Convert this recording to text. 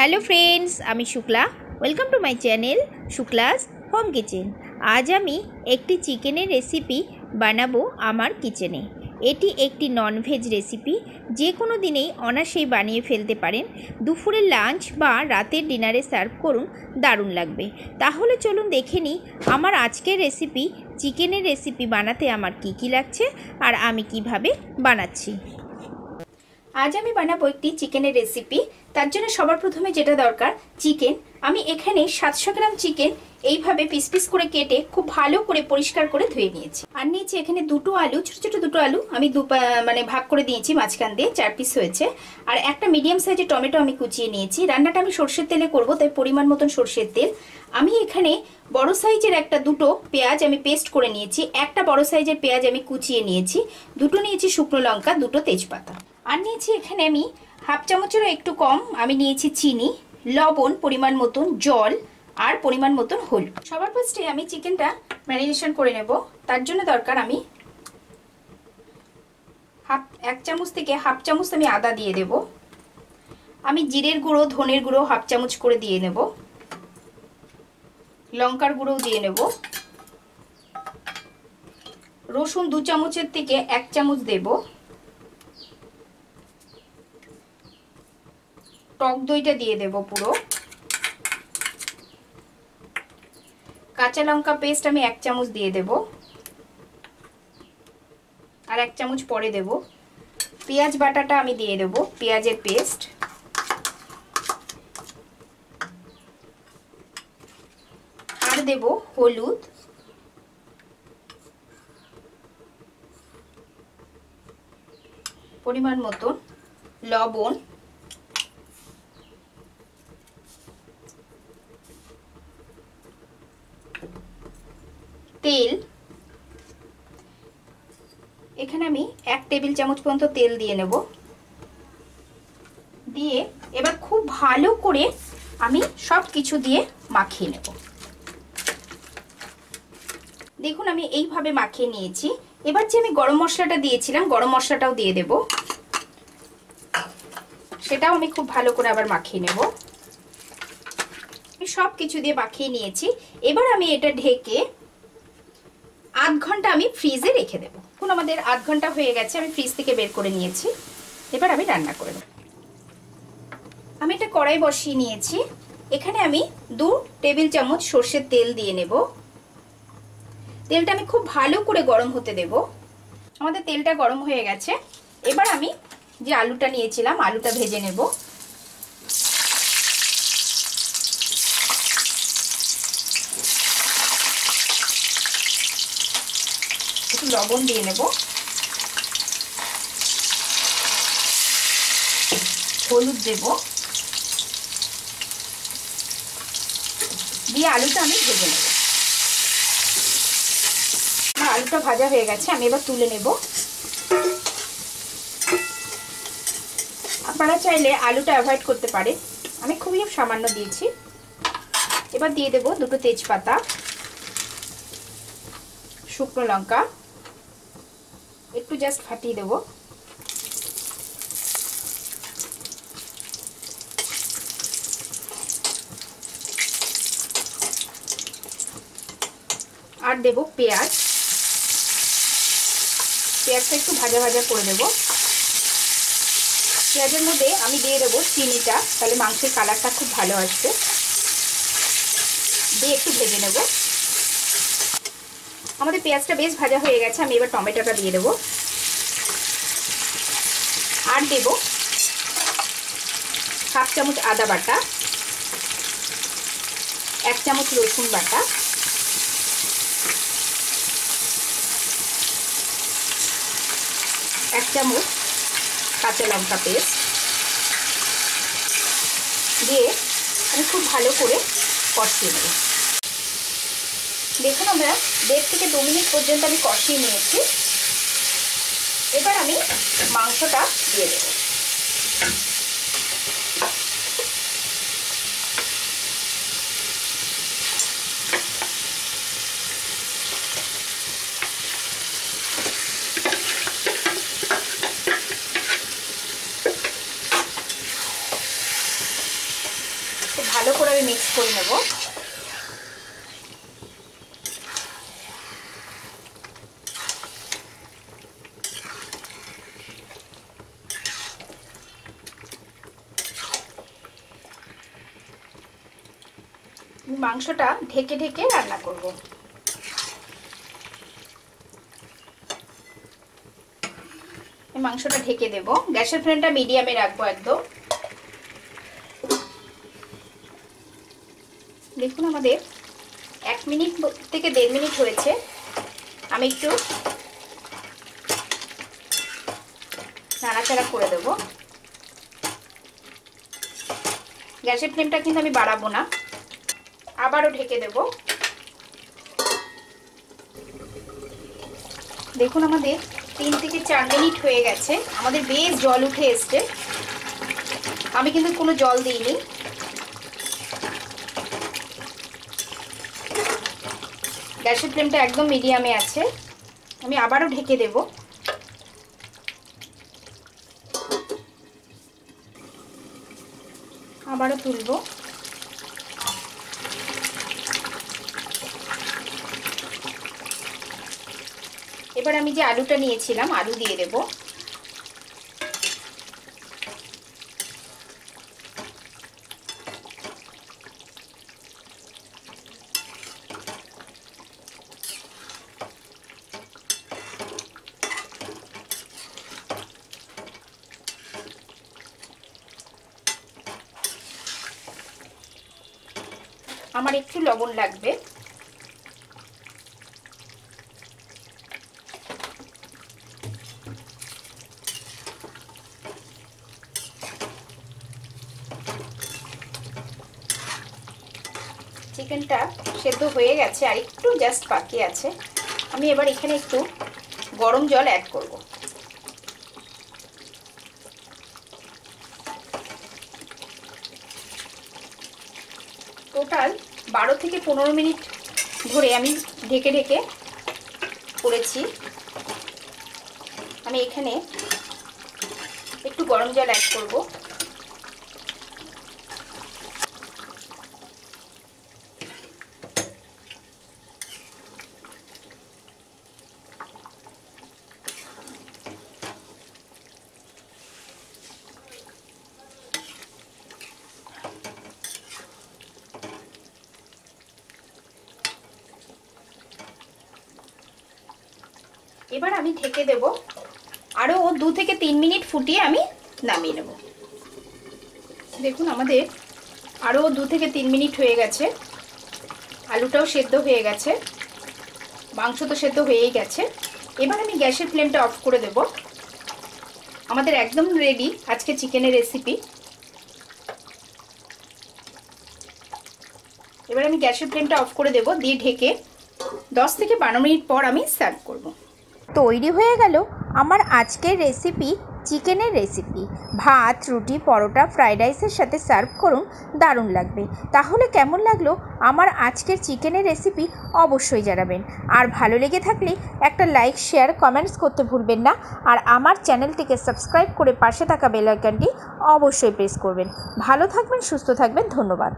Hello friends, আমি Shukla. Welcome to my channel Shukla's home kitchen. আজ আমি একটি চিকেনের রেসিপি বানাবো আমার কিচেনে। এটি একটি ননভেজ রেসিপি, যে কোনো দিনেই অনায়াসেই বানিয়ে ফেলতে পারেন। দুপুরের লাঞ্চ বা রাতের ডিনারে সার্ভ করুন, দারুণ লাগবে। তাহলে চলুন দেখে নিই আমার আজকের রেসিপি, চিকেনের রেসিপি বানাতে আমার কি কি লাগছে আর আমি কিভাবে বানাচ্ছি। আজ আমি বানাবো একটি চিকেনের রেসিপি। তার জন্য সবার প্রথমে যেটা দরকার, চিকেন। আমি এখানে 700 গ্রাম চিকেন এইভাবে পিস পিস করে কেটে খুব ভালো করে পরিষ্কার করে ধুয়ে নিয়েছি। আর নিয়েছি এখানে দুটো আলু, ছোট ছোট দুটো আলু আমি ভাগ করে দিয়েছি, মাঝখান দিয়ে 4 পিস হয়েছে। আর একটা মিডিয়াম সাইজের টমেটো আমি কুচিয়ে নিয়েছি। রান্নাটা আমি সর্ষের তেলে করব, তাই পরিমাণ মতন সর্ষের তেল। আমি এখানে বড় সাইজের দুটো পেঁয়াজ আমি পেস্ট করে নিয়েছি। একটা বড় সাইজের পেঁয়াজ আমি কুচিয়ে নিয়েছি। দুটো নিয়েছি শুকনো লঙ্কা, দুটো তেজপাতা। আর নিয়েছি এখানে আমি হাফ চামচেরও একটু কম আমি নিয়েছি চিনি, লবণ পরিমাণ মতন, জল আর পরিমাণ মতন হলুদ। সবার ফার্স্টে আমি চিকেনটা ম্যারিনেশন করে নেব। তার জন্য দরকার আমি এক চামচ থেকে হাফ চামচ আমি আদা দিয়ে দেব। আমি জিরের গুঁড়ো, ধনের গুঁড়ো হাফ চামচ করে দিয়ে নেব। লঙ্কার গুঁড়োও দিয়ে নেব। রসুন 2 চামচের থেকে 1 চামচ দেব। টক দইটা দিয়ে দেব পুরো। কাঁচা লঙ্কা পেস্ট আমি 1 চামচ দিয়ে দেব, আর 1 চামচ পরে দেব। পেঁয়াজ বাটাটা আমি দিয়ে দেব, পেঁয়াজের পেস্ট। আর দেব হলুদ, পরিমাণ মতন লবণ, তেল। এখানে আমি 1 টেবিল চামচ পর্যন্ত তেল দিয়ে নেব। দিয়ে এবার খুব ভালো করে আমি সব কিছু দিয়ে মাখিয়ে নেব। দেখুন আমি এইভাবে মাখিয়ে নিয়েছি। এবার যে আমি গরম মশলাটা দিয়েছিলাম, গরম মশলাটাও দিয়ে দেব। সেটাও আমি খুব ভালো করে আবার মাখিয়ে নেব। সব কিছু দিয়ে মাখিয়ে নিয়েছি। এবার আমি এটা ঢেকে আধ ঘন্টা আমি ফ্রিজে রেখে দেবো। এখন আমাদের আধ ঘন্টা হয়ে গেছে, আমি ফ্রিজ থেকে বের করে নিয়েছি। এবার আমি রান্না করে নেব। আমি একটা কড়াই বসিয়ে নিয়েছি। এখানে আমি 2 টেবিল চামচ সর্ষের তেল দিয়ে নেব। তেলটা আমি খুব ভালো করে গরম হতে দেব। আমাদের তেলটা গরম হয়ে গেছে। এবার আমি যে আলুটা নিয়েছিলাম, আলুটা ভেজে নেব। একটু লবণ দিয়ে নেব, হলুদ দেব, দিয়ে আলুটা আমি ভেজে নেব। আলুটা ভাজা হয়ে গেছে, আমি এবার তুলে নেব। আপনারা চাইলে আলুটা অ্যাভয়েড করতে পারেন, আমি খুবই সামান্য দিয়েছি। এবার দিয়ে দেব দুটো তেজপাতা, শুকনো লঙ্কা, একটু জাস্ট ফাটিয়ে দেব। আর দেব পেঁয়াজ। পেঁয়াজটা একটু ভাজা ভাজা করে দেব। পেঁয়াজের মধ্যে আমি দিয়ে দেবো চিনিটা, তাহলে মাংসের কালারটা খুব ভালো আসবে। দিয়ে একটু ভেজে নেব। আমাদের পেঁয়াজটা বেশ ভাজা হয়ে গেছে, আমি এবার টমেটোটা দিয়ে দেবো। আর দেব হাফ চামচ আদা বাটা, 1 চামচ রসুন বাটা, 1 চামচ কাঁচা লঙ্কা পেস্ট দিয়ে আমি খুব ভালো করে কষিয়ে নেব। দেখুন আমরা 1.5 থেকে 2 মিনিট পর্যন্ত আমি কষিয়ে নিয়েছি। এবার আমি মাংসটা দিয়ে দেব। মিক্স করে নেব। মাংসটা ঢেকে ঢেকে রান্না করব। মাংসটা ঢেকে দেব। গ্যাসের ফ্লেমটা মিডিয়ামে রাখবো একদম। দেখুন আমাদের 1 মিনিট থেকে 1.5 মিনিট হয়েছে। আমি একটু নাড়াচাড়া করে দেব। গ্যাসের ফ্লেমটা কিন্তু আমি বাড়াবো না, আবারও ঢেকে দেব। দেখুন আমাদের 3 থেকে 4 মিনিট হয়ে গেছে। আমাদের বেশ জল উঠে এসছে। আমি কিন্তু কোনো জল দিইনি। গ্যাসের ফ্লেমটা একদম মিডিয়ামে আছে। আমি আবারও ঢেকে দেব। আবারও তুলব। এবার আমি যে আলুটা নিয়েছিলাম আলু দিয়ে দেব। আমার একটু লবণ লাগবে। চিকেনটা সেদ্ধ হয়ে গেছে, আর একটু জাস্ট বাকি আছে। আমি এবার এখানে একটু গরম জল অ্যাড করব। টোটাল 12 থেকে 15 মিনিট ধরে আমি ঢেকে ঢেকে করেছি। আমি এখানে একটু গরম জল অ্যাড করব। এবার আমি ঢেকে দেব। আরও 2 থেকে 3 মিনিট ফুটিয়ে আমি নামিয়ে নেব। দেখুন আমাদের আরও 2 থেকে 3 মিনিট হয়ে গেছে। আলুটাও সেদ্ধ হয়ে গেছে, মাংস তো সেদ্ধ হয়েই গেছে। এবার আমি গ্যাসের ফ্লেমটা অফ করে দেব। আমাদের একদম রেডি আজকে চিকেনের রেসিপি। এবার আমি গ্যাসের ফ্লেমটা অফ করে দেব, দিয়ে ঢেকে 10 থেকে 12 মিনিট পর আমি সার্ভ করব। তৈরি হয়ে গেল আমার আজকের রেসিপি, চিকেনের রেসিপি। ভাত, রুটি, পরোটা, ফ্রাইড রাইসের সাথে সার্ভ করুন, দারুণ লাগবে। তাহলে কেমন লাগলো আমার আজকের চিকেনের রেসিপি অবশ্যই জানাবেন। আর ভালো লেগে থাকলে একটা লাইক, শেয়ার, কমেন্টস করতে ভুলবেন না। আর আমার চ্যানেলটিকে সাবস্ক্রাইব করে পাশে থাকা বেল আইকনটি অবশ্যই প্রেস করবেন। ভালো থাকবেন, সুস্থ থাকবেন। ধন্যবাদ।